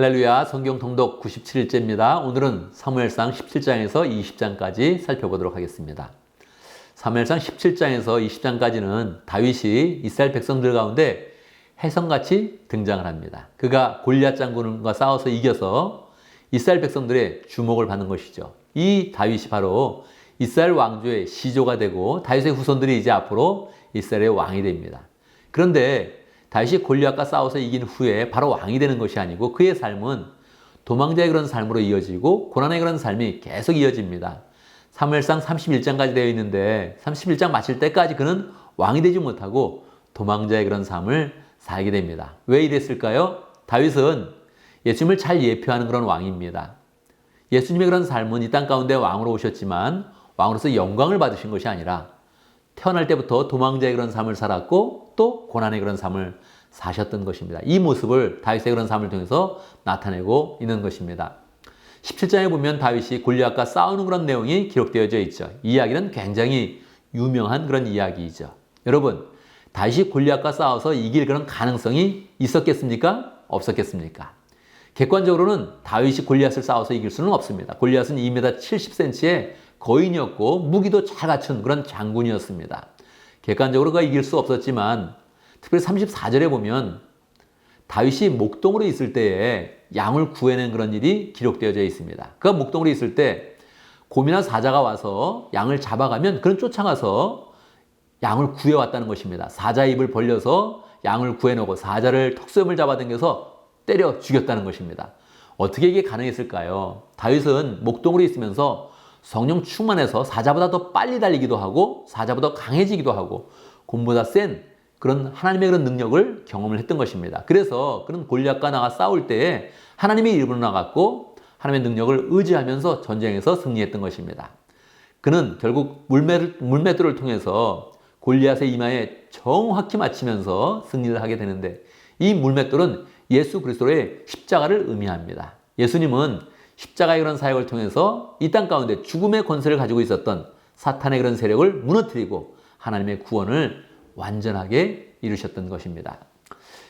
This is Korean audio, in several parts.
할렐루야, 성경 통독 97일째입니다. 오늘은 사무엘상 17장에서 20장까지 살펴보도록 하겠습니다. 사무엘상 17장에서 20장까지는 다윗이 이스라엘 백성들 가운데 혜성같이 등장을 합니다. 그가 골리앗 장군과 싸워서 이겨서 이스라엘 백성들의 주목을 받는 것이죠. 이 다윗이 바로 이스라엘 왕조의 시조가 되고 다윗의 후손들이 이제 앞으로 이스라엘의 왕이 됩니다. 그런데 다윗이 골리앗과 싸워서 이긴 후에 바로 왕이 되는 것이 아니고 그의 삶은 도망자의 그런 삶으로 이어지고 고난의 그런 삶이 계속 이어집니다. 사무엘상 31장까지 되어 있는데 31장 마칠 때까지 그는 왕이 되지 못하고 도망자의 그런 삶을 살게 됩니다. 왜 이랬을까요? 다윗은 예수님을 잘 예표하는 그런 왕입니다. 예수님의 그런 삶은 이 땅 가운데 왕으로 오셨지만 왕으로서 영광을 받으신 것이 아니라 태어날 때부터 도망자의 그런 삶을 살았고 또 고난의 그런 삶을 사셨던 것입니다. 이 모습을 다윗의 그런 삶을 통해서 나타내고 있는 것입니다. 17장에 보면 다윗이 골리앗과 싸우는 그런 내용이 기록되어져 있죠. 이 이야기는 굉장히 유명한 그런 이야기이죠. 여러분, 다윗이 골리앗과 싸워서 이길 그런 가능성이 있었겠습니까? 없었겠습니까? 객관적으로는 다윗이 골리앗을 싸워서 이길 수는 없습니다. 골리앗은 2m 70cm의 거인이었고 무기도 잘 갖춘 그런 장군이었습니다. 객관적으로 그가 이길 수 없었지만 특별히 34절에 보면 다윗이 목동으로 있을 때에 양을 구해낸 그런 일이 기록되어져 있습니다. 그가 목동으로 있을 때 곰이나 사자가 와서 양을 잡아가면 그는 쫓아가서 양을 구해왔다는 것입니다. 사자의 입을 벌려서 양을 구해놓고 사자를 턱수염을 잡아당겨서 때려 죽였다는 것입니다. 어떻게 이게 가능했을까요? 다윗은 목동으로 있으면서 성령 충만해서 사자보다 더 빨리 달리기도 하고 사자보다 강해지기도 하고 곰보다 센 그런 하나님의 그런 능력을 경험을 했던 것입니다. 그래서 그런 골리앗과 나가 싸울 때에 하나님의 이름으로 나갔고 하나님의 능력을 의지하면서 전쟁에서 승리했던 것입니다. 그는 결국 물맷돌을 통해서 골리앗의 이마에 정확히 맞히면서 승리를 하게 되는데 이 물맷돌은 예수 그리스도의 십자가를 의미합니다. 예수님은 십자가의 그런 사역을 통해서 이 땅 가운데 죽음의 권세를 가지고 있었던 사탄의 그런 세력을 무너뜨리고 하나님의 구원을 완전하게 이루셨던 것입니다.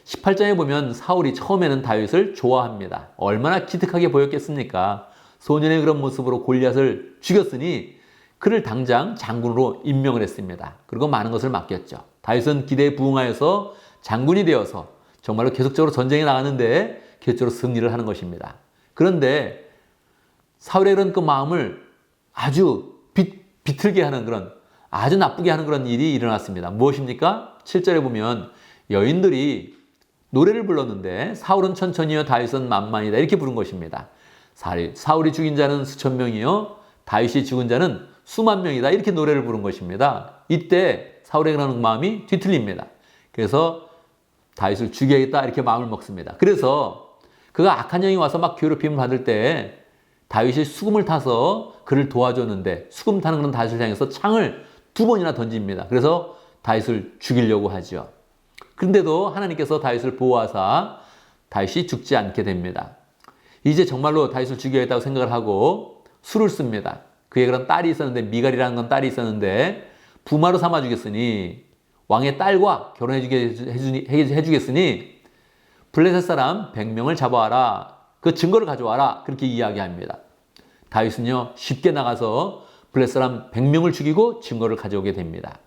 18장에 보면 사울이 처음에는 다윗을 좋아합니다. 얼마나 기특하게 보였겠습니까? 소년의 그런 모습으로 골리앗을 죽였으니 그를 당장 장군으로 임명을 했습니다. 그리고 많은 것을 맡겼죠. 다윗은 기대에 부응하여서 장군이 되어서 정말로 계속적으로 전쟁에 나가는데 계속적으로 승리를 하는 것입니다. 그런데 사울의 그런 그 마음을 아주 비틀게 하는 그런 아주 나쁘게 하는 그런 일이 일어났습니다. 무엇입니까? 7절에 보면 여인들이 노래를 불렀는데 사울은 천천히요 다윗은 만만이다 이렇게 부른 것입니다. 사울이 죽인 자는 수천 명이요 다윗이 죽은 자는 수만 명이다 이렇게 노래를 부른 것입니다. 이때 사울의 그런 마음이 뒤틀립니다. 그래서 다윗을 죽여야겠다 이렇게 마음을 먹습니다. 그래서 그가 악한 영이 와서 막 괴롭힘을 받을 때 다윗이 수금을 타서 그를 도와줬는데 수금 타는 그런 다윗을 향해서 창을 2번이나 던집니다. 그래서 다윗을 죽이려고 하죠. 그런데도 하나님께서 다윗을 보호하사 다윗이 죽지 않게 됩니다. 이제 정말로 다윗을 죽여야겠다고 생각을 하고 수를 씁니다. 그의 그런 딸이 있었는데 미갈이라는 건 딸이 있었는데 부마로 삼아 주겠으니 왕의 딸과 해주겠으니 블레셋 사람 100명을 잡아와라. 그 증거를 가져와라. 그렇게 이야기합니다. 다윗은요 쉽게 나가서 블레셋 사람 100명을 죽이고 증거를 가져오게 됩니다.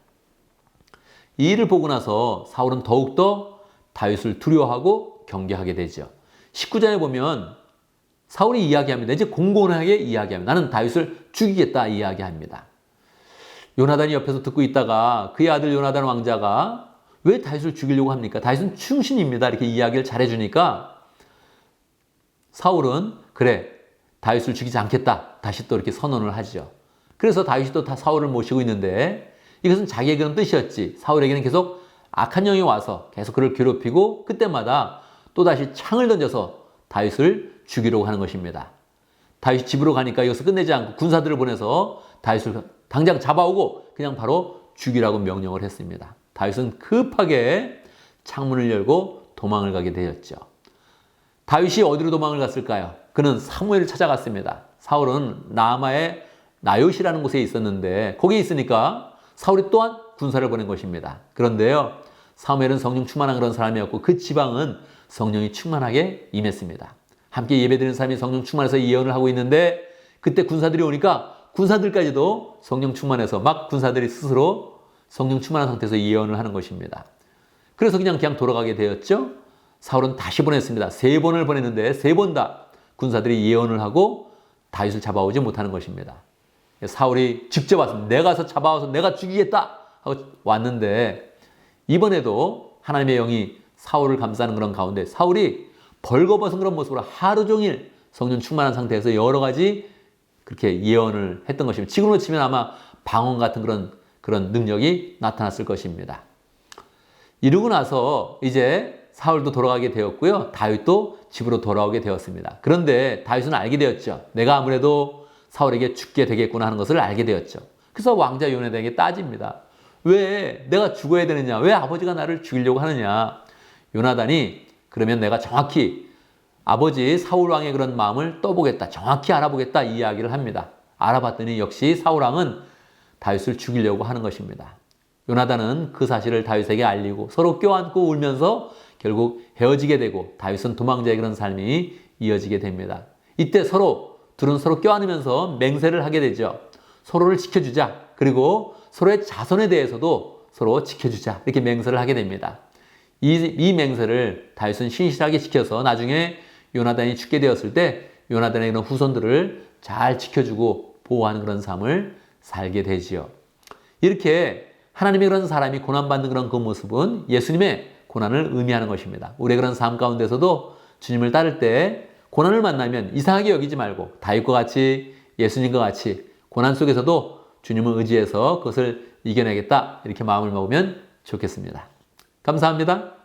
이 일을 보고 나서 사울은 더욱더 다윗을 두려워하고 경계하게 되죠. 19장에 보면 사울이 이야기합니다. 이제 공공하게 이야기합니다. 나는 다윗을 죽이겠다 이야기합니다. 요나단이 옆에서 듣고 있다가 그의 아들 요나단 왕자가 왜 다윗을 죽이려고 합니까? 다윗은 충신입니다. 이렇게 이야기를 잘해주니까 사울은 그래 다윗을 죽이지 않겠다. 다시 또 이렇게 선언을 하죠. 그래서 다윗이 또 사울을 모시고 있는데 이것은 자기의 그런 뜻이었지. 사울에게는 계속 악한 영이 와서 계속 그를 괴롭히고 그때마다 또다시 창을 던져서 다윗을 죽이려고 하는 것입니다. 다윗이 집으로 가니까 이것을 끝내지 않고 군사들을 보내서 다윗을 당장 잡아오고 그냥 바로 죽이라고 명령을 했습니다. 다윗은 급하게 창문을 열고 도망을 가게 되었죠. 다윗이 어디로 도망을 갔을까요? 그는 사무엘을 찾아갔습니다. 사울은 라마의 나요시라는 곳에 있었는데 거기에 있으니까 사울이 또한 군사를 보낸 것입니다. 그런데요, 사무엘은 성령 충만한 그런 사람이었고 그 지방은 성령이 충만하게 임했습니다. 함께 예배드리는 사람이 성령 충만해서 예언을 하고 있는데 그때 군사들이 오니까 군사들까지도 성령 충만해서 막 군사들이 스스로 성령 충만한 상태에서 예언을 하는 것입니다. 그래서 그냥 돌아가게 되었죠. 사울은 다시 보냈습니다. 3번을 보냈는데 3번 다 군사들이 예언을 하고 다윗을 잡아오지 못하는 것입니다. 사울이 직접 왔습니다. 내가 가서 잡아와서 내가 죽이겠다 하고 왔는데 이번에도 하나님의 영이 사울을 감싸는 그런 가운데 사울이 벌거벗은 그런 모습으로 하루 종일 성령 충만한 상태에서 여러 가지 그렇게 예언을 했던 것입니다. 지금으로 치면 아마 방언 같은 그런 능력이 나타났을 것입니다. 이러고 나서 이제 사울도 돌아가게 되었고요. 다윗도 집으로 돌아오게 되었습니다. 그런데 다윗은 알게 되었죠. 내가 아무래도 사울에게 죽게 되겠구나 하는 것을 알게 되었죠. 그래서 왕자 요나단에게 따집니다. 왜 내가 죽어야 되느냐? 왜 아버지가 나를 죽이려고 하느냐? 요나단이 그러면 내가 정확히 아버지 사울왕의 그런 마음을 떠보겠다. 정확히 알아보겠다. 이 이야기를 합니다. 알아봤더니 역시 사울왕은 다윗을 죽이려고 하는 것입니다. 요나단은 그 사실을 다윗에게 알리고 서로 껴안고 울면서 결국 헤어지게 되고 다윗은 도망자의 그런 삶이 이어지게 됩니다. 이때 둘은 서로 껴안으면서 맹세를 하게 되죠. 서로를 지켜주자. 그리고 서로의 자손에 대해서도 서로 지켜주자. 이렇게 맹세를 하게 됩니다. 이 맹세를 다윗은 신실하게 지켜서 나중에 요나단이 죽게 되었을 때 요나단의 이런 후손들을 잘 지켜주고 보호하는 그런 삶을 살게 되지요. 이렇게 하나님의 그런 사람이 고난받는 그런 그 모습은 예수님의 고난을 의미하는 것입니다. 우리의 그런 삶 가운데서도 주님을 따를 때 고난을 만나면 이상하게 여기지 말고 다윗과 같이 예수님과 같이 고난 속에서도 주님을 의지해서 그것을 이겨내겠다 이렇게 마음을 먹으면 좋겠습니다. 감사합니다.